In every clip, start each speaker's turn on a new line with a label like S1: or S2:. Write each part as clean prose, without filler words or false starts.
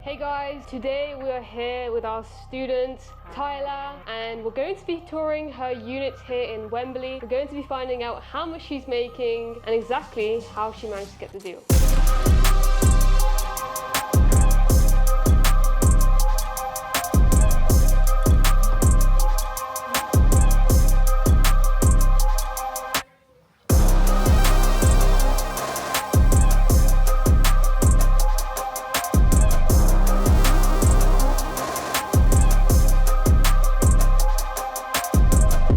S1: Hey guys, today we are here with our student Tyler and we're going to be touring her units here in Wembley. We're going to be finding out how much she's making and exactly how she managed to get the deal.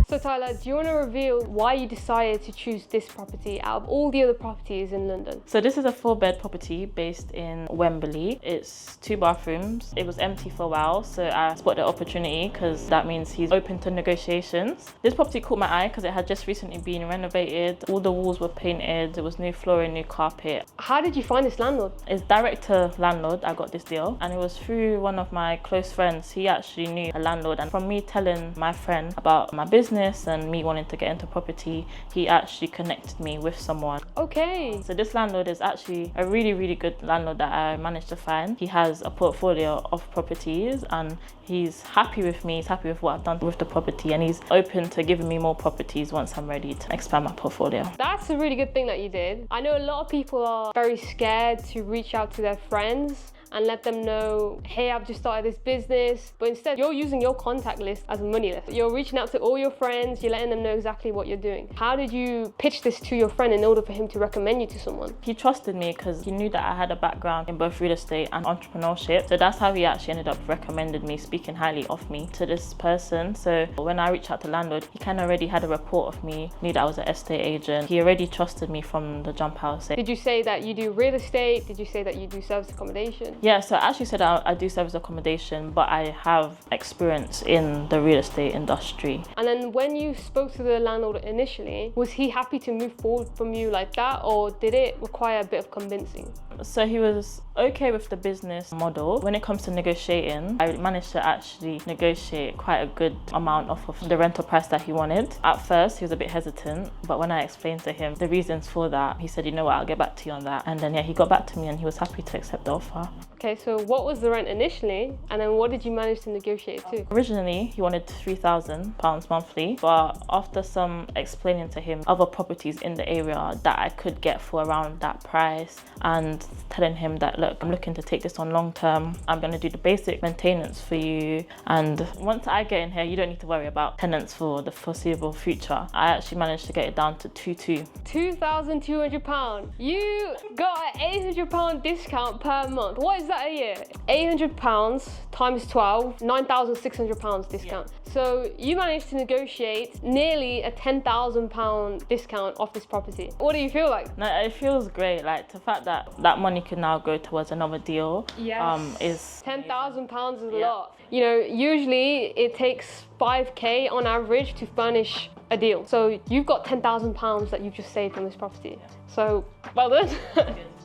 S1: So Tyler, do you want to reveal why you decided to choose this property out of all the other properties in London?
S2: So this is a 4-bed property based in Wembley. It's 2 bathrooms. It was empty for a while, so I spotted the opportunity because that means he's open to negotiations. This property caught my eye because it had just recently been renovated. All the walls were painted. There was new flooring, new carpet.
S1: How did you find this landlord?
S2: It's direct to landlord. I got this deal and it was through one of my close friends. He actually knew a landlord, and from me telling my friend about my business and me wanting to get into property, he actually connected me with someone.
S1: Okay.
S2: So this landlord is actually a really good landlord that I managed to find. He has a portfolio of properties and he's happy with me. He's happy with what I've done with the property, and he's open to giving me more properties once I'm ready to expand my portfolio.
S1: That's a really good thing that you did. I know a lot of people are very scared to reach out to their friends and let them know, hey, I've just started this business. But instead, you're using your contact list as a money list. You're reaching out to all your friends, you're letting them know exactly what you're doing. How did you pitch this to your friend in order for him to recommend you to someone?
S2: He trusted me because he knew that I had a background in both real estate and entrepreneurship. So that's how he actually ended up recommending me, speaking highly of me to this person. So when I reached out to landlord, he kind of already had a report of me, knew that I was an estate agent. He already trusted me from the jump out.
S1: Did you say that you do real estate? Did you say that you do service accommodation?
S2: Yeah, so I actually said I do service accommodation, but I have experience in the real estate industry.
S1: And then when you spoke to the landlord initially, was he happy to move forward from you like that, or did it require a bit of convincing?
S2: So he was okay with the business model. When it comes to negotiating, I managed to actually negotiate quite a good amount off of the rental price that he wanted. At first, he was a bit hesitant, but when I explained to him the reasons for that, he said, you know what, I'll get back to you on that. And then yeah, he got back to me and he was happy to accept the offer.
S1: Okay, so what was the rent initially, and then what did you manage to negotiate to?
S2: Originally, he wanted £3,000 monthly, but after some explaining to him other properties in the area that I could get for around that price, and telling him that, look, I'm looking to take this on long term. I'm going to do the basic maintenance for you, and once I get in here, you don't need to worry about tenants for the foreseeable future. I actually managed to get it down to
S1: £2,200. You got an £800 discount per month. What is that a year? £800 times 12, £9,600 discount. Yeah. So you managed to negotiate nearly a £10,000 discount off this property. What do you feel like?
S2: No, it feels great. Like the fact that that money can now go towards another deal.
S1: Yes.
S2: Is
S1: £10,000 is a lot. You know, usually it takes 5k on average to furnish a deal. So you've got £10,000 that you've just saved from this property. So well done.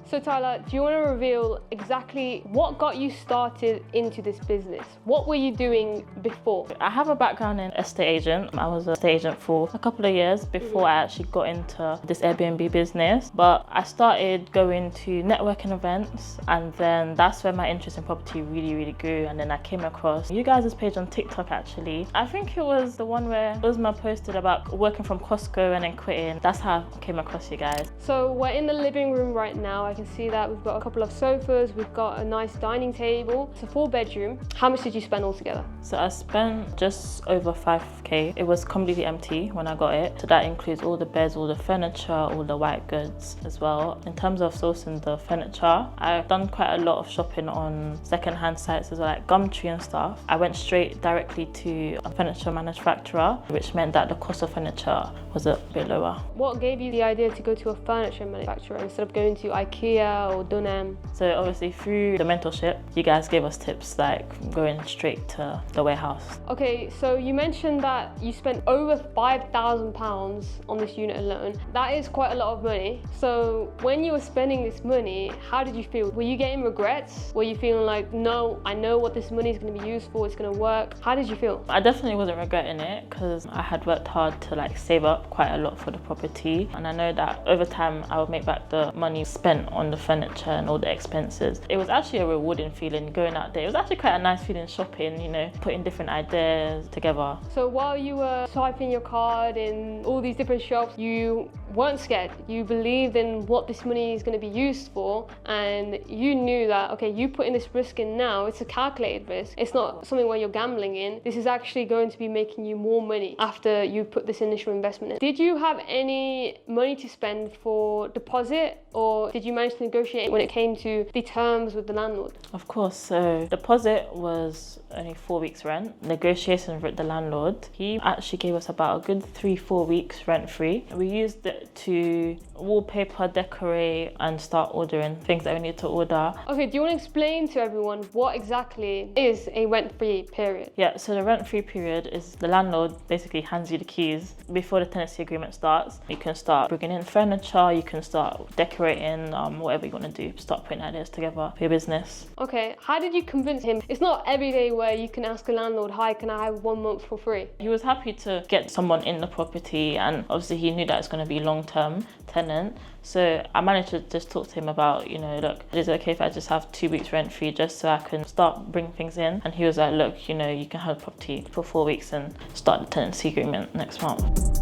S1: So Tyler, do you want to reveal exactly what got you started into this business? What were you doing before?
S2: I have a background in estate agent. I was an estate agent for a couple of years before I actually got into this Airbnb business. But I started going to networking events, and then that's where my interest in property really grew. And then I came across you guys' page on TikTok actually. I think it was the one where Uzma posted about working from Costco and then quitting. That's how I came across you guys.
S1: So we're in the living room right now. I can see that we've got a couple of sofas, we've got a nice dining table. It's a 4-bedroom. How much did you spend altogether?
S2: So I spent just over 5k. It was completely empty when I got it. So that includes all the beds, all the furniture, all the white goods as well. In terms of sourcing the furniture, I've done quite a lot of shopping on second-hand sites as well, like Gumtree and stuff. I went straight directly to a furniture manufacturer, which meant that the cost of furniture was a bit lower.
S1: What gave you the idea to go to a furniture manufacturer instead of going to IKEA or Dunham?
S2: So obviously through the mentorship, you guys gave us tips like going straight to the warehouse.
S1: Okay, so you mentioned that you spent over £5,000 on this unit alone. That is quite a lot of money. So when you were spending this money, how did you feel? Were you getting regrets? Were you feeling like, no, I know what this money is going to be used for, it's going to work? How did you feel?
S2: I definitely wasn't regretting it because I had worked hard to like save up quite a lot for the property, and I know that over time I would make back the money spent on the furniture and all the expenses. It was actually a rewarding feeling going out there. It was actually quite a nice feeling shopping, you know, putting different ideas together.
S1: So while you were swiping your card in all these different shops, you weren't scared. You believed in what this money is going to be used for, and you knew that, okay, you putting this risk in now, it's a calculated risk. It's not something where you're gambling in. This is actually going to be making you more money after you put this initial investment in. Did you have any money to spend for deposit, or did you manage to negotiate when it came to the terms with the landlord?
S2: Of course, so deposit was only 4 weeks rent. Negotiations with the landlord, he actually gave us about a good 3-4 weeks rent free. We used it to wallpaper, decorate, and start ordering things that we need to order.
S1: Okay, do you want to explain to everyone what exactly is a rent-free period?
S2: Yeah, so the rent-free period is the landlord basically hands you the keys before the tenancy agreement starts. You can start bringing in furniture, you can start decorating, whatever you want to do, start putting ideas together for your business.
S1: Okay, how did you convince him? It's not every day where you can ask a landlord, hi, can I have 1 month for free?
S2: He was happy to get someone in the property, and obviously he knew that it's going to be long-term tenant. So I managed to just talk to him about, you know, look, is it okay if I just have 2 weeks rent free just so I can start bringing things in? And he was like, look, you know, you can have the property for 4 weeks and start the tenancy agreement next month.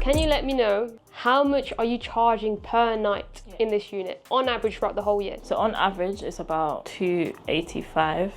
S1: Can you let me know, how much are you charging per night in this unit on average throughout the whole year?
S2: So on average it's about $285,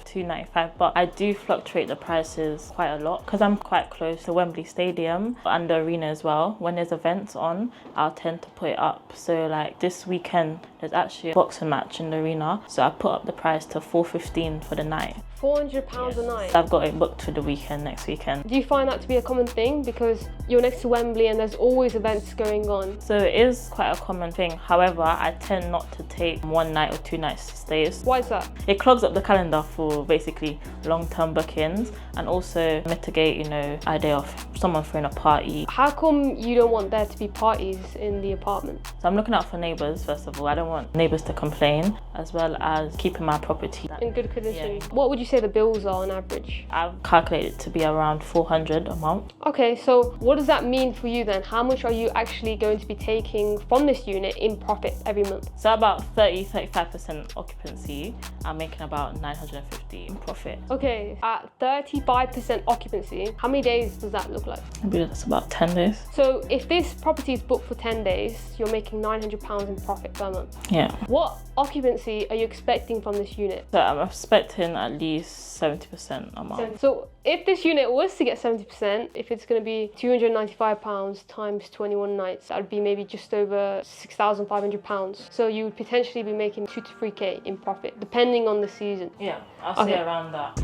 S2: $295, but I do fluctuate the prices quite a lot because I'm quite close to Wembley Stadium and the arena as well. When there's events on, I'll tend to put it up. So like this weekend there's actually a boxing match in the arena, so I put up the price to $415 for the night.
S1: £400 a night?
S2: I've got it booked for the weekend, next weekend.
S1: Do you find that to be a common thing because you're next to Wembley and there's always events going on?
S2: So it is quite a common thing. However, I tend not to take 1 night or 2 night stays.
S1: Why is that?
S2: It clogs up the calendar for basically long-term bookings, and also mitigate, you know, idea of someone throwing a party.
S1: How come you don't want there to be parties in the apartment?
S2: So I'm looking out for neighbours first of all. I don't want neighbours to complain, as well as keeping my property
S1: in good condition.
S2: Yeah.
S1: What would you say the bills are on average?
S2: I've calculated to be around $400 a month.
S1: Okay, so what does that mean for you then? How much are you actually going to be taking from this unit in profit every month?
S2: So about 35% occupancy, I'm making about $950 in profit.
S1: Okay, at 35% occupancy, how many days does that look like?
S2: Maybe that's about 10 days.
S1: So if this property is booked for 10 days, you're making £900 in profit per month.
S2: Yeah.
S1: What occupancy are you expecting from this unit?
S2: So I'm expecting at least 70% a month.
S1: So if this unit was to get 70%, if it's going to be £295 times 21 nights, that would be maybe just over £6,500. So you would potentially be making 2 to 3k in profit, depending on the season.
S2: Yeah, I'll say around that.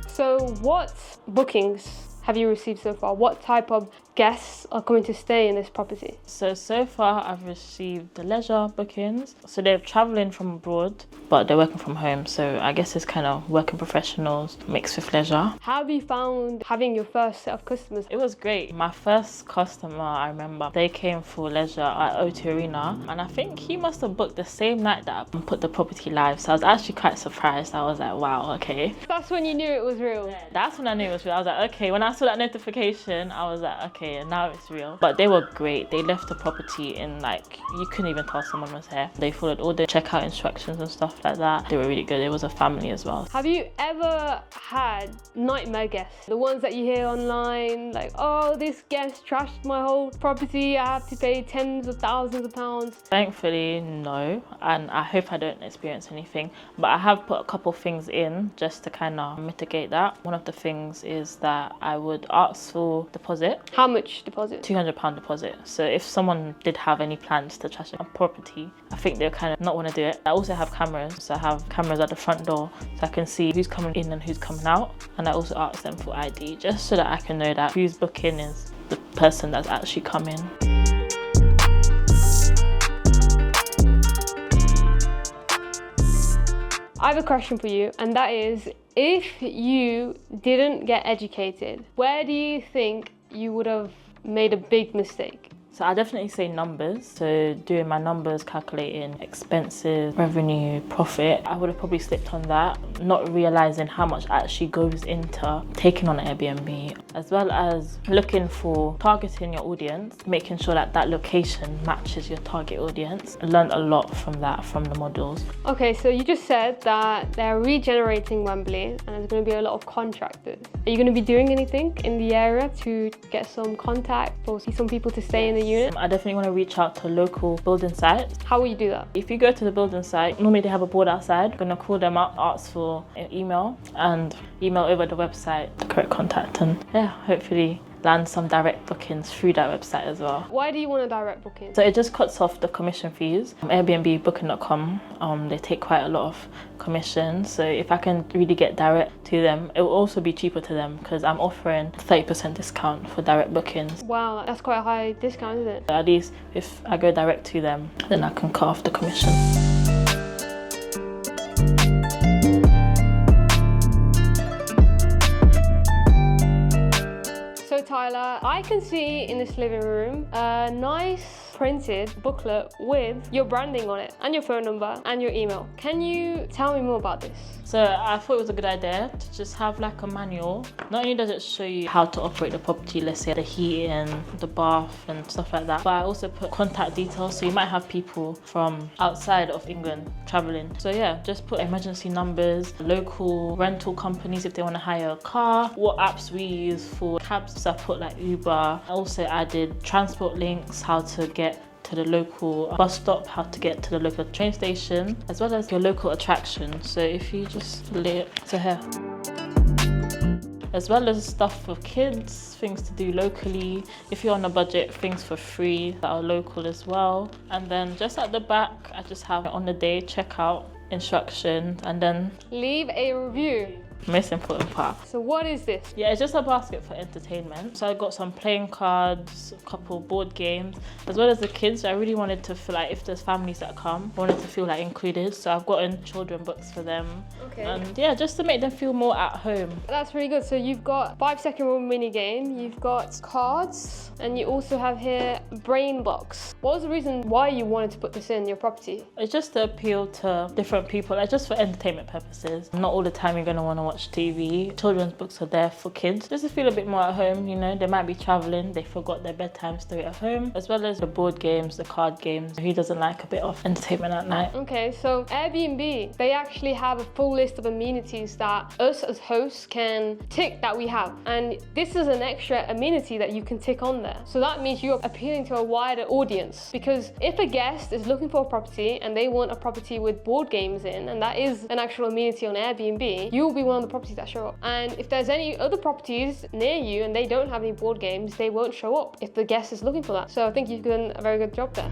S1: So what bookings have you received so far? What type of guests are coming to stay in this property?
S2: So far I've received the leisure bookings. So they're traveling from abroad, but they're working from home. So I guess it's kind of working professionals mixed with leisure.
S1: How have you found having your first set of customers?
S2: It was great. My first customer, I remember, they came for leisure at O2 Arena, and I think he must have booked the same night that I put the property live. So I was actually quite surprised. I was like, wow, okay.
S1: That's when you knew it was real.
S2: Yeah, that's when I knew it was real. I was like, okay. When I saw that notification, I was like, okay, and now it's real. But they were great. They left the property in like, you couldn't even tell someone was here. They followed all the checkout instructions and stuff like that. They were really good. It was a family as well.
S1: Have you ever had nightmare guests? The ones that you hear online, like, oh, this guest trashed my whole property, I have to pay tens of thousands of pounds.
S2: Thankfully, no. And I hope I don't experience anything. But I have put a couple things in just to kind of mitigate that. One of the things is that I would ask for deposit.
S1: How much deposit?
S2: £200 deposit. So if someone did have any plans to trash a property, I think they'll kind of not want to do it. I also have cameras. So I have cameras at the front door so I can see who's coming in and who's coming out. And I also ask them for ID just so that I can know that who's booking is the person that's actually coming.
S1: I have a question for you, and that is, if you didn't get educated, where do you think you would have made a big mistake?
S2: So I definitely say numbers. So doing my numbers, calculating expenses, revenue, profit, I would have probably slipped on that, not realizing how much actually goes into taking on an Airbnb, as well as looking for targeting your audience, making sure that that location matches your target audience. I learned a lot from that, from the models.
S1: Okay, so you just said that they're regenerating Wembley and there's going to be a lot of contractors. Are you going to be doing anything in the area to get some contact or see some people to stay in the unit?
S2: I definitely want to reach out to local building sites.
S1: How will you do that?
S2: If you go to the building site, normally they have a board outside. I'm going to call them up, ask for an email and email over the website the correct contact, and yeah, hopefully land some direct bookings through that website as well.
S1: Why do you want a direct booking?
S2: So it just cuts off the commission fees. Airbnb, booking.com, they take quite a lot of commission. So if I can really get direct to them, it will also be cheaper to them because I'm offering 30% discount for direct bookings.
S1: Wow, that's quite a high discount, isn't it?
S2: At least if I go direct to them, then I can cut off the commission.
S1: So Tyler, I can see in this living room a nice printed booklet with your branding on it and your phone number and your email. Can you tell me more about this?
S2: So I thought it was a good idea to just have like a manual. Not only does it show you how to operate the property, let's say the heating, the bath and stuff like that, but I also put contact details, so you might have people from outside of England traveling. So yeah, just put emergency numbers, local rental companies if they want to hire a car, what apps we use for cabs. So I put like Uber. I also added transport links, how to get to the local bus stop, how to get to the local train station, as well as your local attraction. So if you just lay it to here. As well as stuff for kids, things to do locally. If you're on a budget, things for free that are local as well. And then just at the back, I just have on the day checkout instructions and then
S1: Leave a review.
S2: most important part.
S1: So what is this?
S2: Yeah, it's just a basket for entertainment. So I got some playing cards, a couple board games, as well as the kids. I really wanted to feel like if there's families that come, I wanted to feel like included. So I've gotten children books for them.
S1: Okay.
S2: And yeah, just to make them feel more at home.
S1: That's really good. So you've got 5-second rule mini game, you've got cards, and you also have here brain box. What was the reason why you wanted to put this in your property?
S2: It's just to appeal to different people, like just for entertainment purposes. Not all the time you're going to want to watch TV. Children's books are there for kids, just to feel a bit more at home, you know. They might be traveling, they forgot their bedtime story at home, as well as the board games, the card games. Who doesn't like a bit of entertainment at night?
S1: Okay, so Airbnb, they actually have a full list of amenities that us as hosts can tick that we have. And this is an extra amenity that you can tick on there. So that means you're appealing to a wider audience, because if a guest is looking for a property and they want a property with board games in, and that is an actual amenity on Airbnb, you'll be one of the properties that show up. And if there's any other properties near you and they don't have any board games, they won't show up if the guest is looking for that. So I think you've done a very good job there.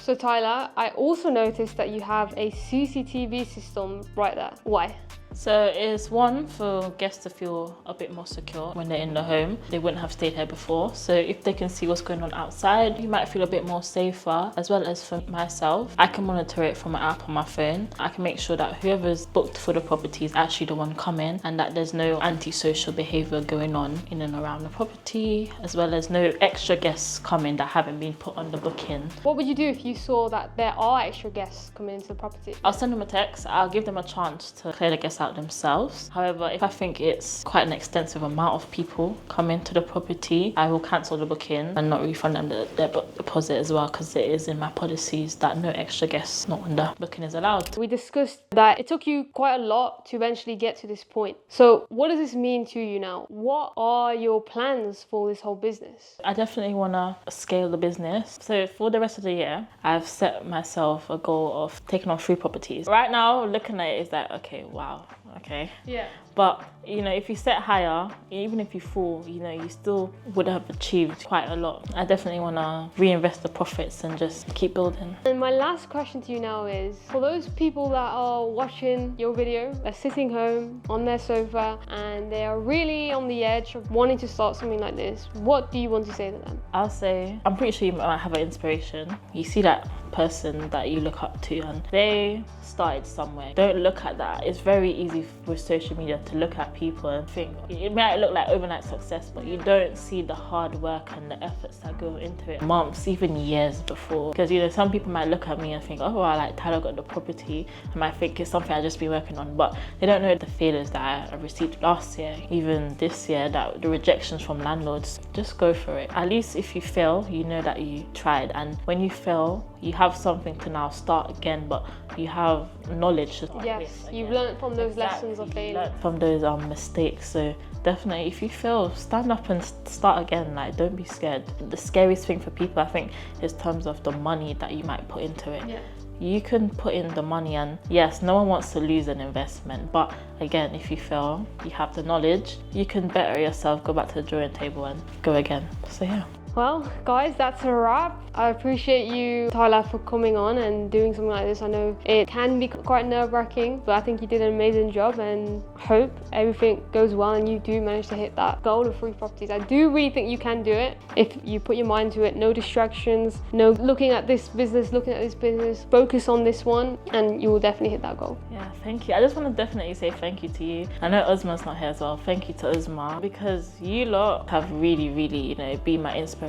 S1: So Tyler, I also noticed that you have a CCTV system right there. Why?
S2: So it's one for guests to feel a bit more secure when they're in the home. They wouldn't have stayed here before. So if they can see what's going on outside, you might feel a bit more safer. As well as for myself, I can monitor it from an app on my phone. I can make sure that whoever's booked for the property is actually the one coming, and that there's no antisocial behavior going on in and around the property, as well as no extra guests coming that haven't been put on the booking.
S1: What would you do if you saw that there are extra guests coming into the property?
S2: I'll send them a text. I'll give them a chance to clear the guests out themselves. However, if I think it's quite an extensive amount of people coming to the property, I will cancel the booking and not refund them their deposit as well, because it is in my policies that no extra guests not when the booking is allowed. We
S1: discussed that it took you quite a lot to eventually get to this point. So what does this mean to you now? What are your plans for this whole business?
S2: I definitely want to scale the business. So for the rest of the year, I've set myself a goal of taking on 3 properties. Right now, looking at it is like, okay, wow. Okay.
S1: Yeah.
S2: But, you know, if you set higher, even if you fall, you know, you still would have achieved quite a lot. I definitely want to reinvest the profits and just keep building.
S1: And my last question to you now is, for those people that are watching your video, they're sitting home on their sofa and they are really on the edge of wanting to start something like this, what do you want to say to them?
S2: I'll say, I'm pretty sure you might have an inspiration. You see that person that you look up to and they started somewhere. Don't look at that. It's very easy with social media to look at people and think it might look like overnight success, but you don't see the hard work and the efforts that go into it months, even years before. Because you know, some people might look at me and think, oh well, like Tyler got the property, I might think it's something I just been working on, but they don't know the failures that I received last year, even this year, that the rejections from landlords. Just go for it. At least if you fail, you know that you tried, and when you fail, you have something to now start again, but you have knowledge to start with
S1: you've
S2: again.
S1: learned from those lessons of failing.
S2: Learned from those mistakes. So definitely, if you fail, stand up and start again. Like, don't be scared. The scariest thing for people, I think, is terms of the money that you might put into it.
S1: Yeah.
S2: You can put in the money, and yes, no one wants to lose an investment, but again, if you fail, you have the knowledge, you can better yourself, go back to the drawing table and go again. So yeah.
S1: Well, guys, that's a wrap. I appreciate you, Tyler, for coming on and doing something like this. I know it can be quite nerve-wracking, but I think you did an amazing job, and hope everything goes well and you do manage to hit that goal of 3 properties. I do really think you can do it if you put your mind to it. No distractions, no looking at this business, focus on this one, and you will definitely hit that goal.
S2: Yeah, thank you. I just want to definitely say thank you to you. I know Uzma's not here as well. Thank you to Uzma, because you lot have really, you know, been my inspiration.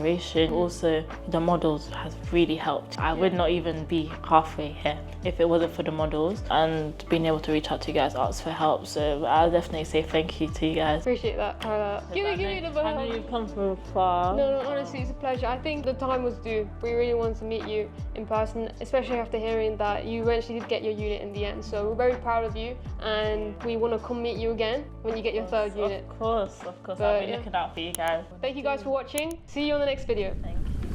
S2: Also, the models has really helped. I would not even be halfway here if it wasn't for the models and being able to reach out to you guys, ask for help. So I'll definitely say thank you to you guys.
S1: Appreciate that, Tyler. Give me the
S2: I know you've come from far.
S1: No, honestly, it's a pleasure. I think the time was due. We really wanted to meet you in person, especially after hearing that you eventually did get your unit in the end. So we're very proud of you, and we want to come meet you again when you get your 3rd unit.
S2: Of course. I'll be looking out for you guys.
S1: Thank you guys for watching. See you on the next video.
S2: Thanks.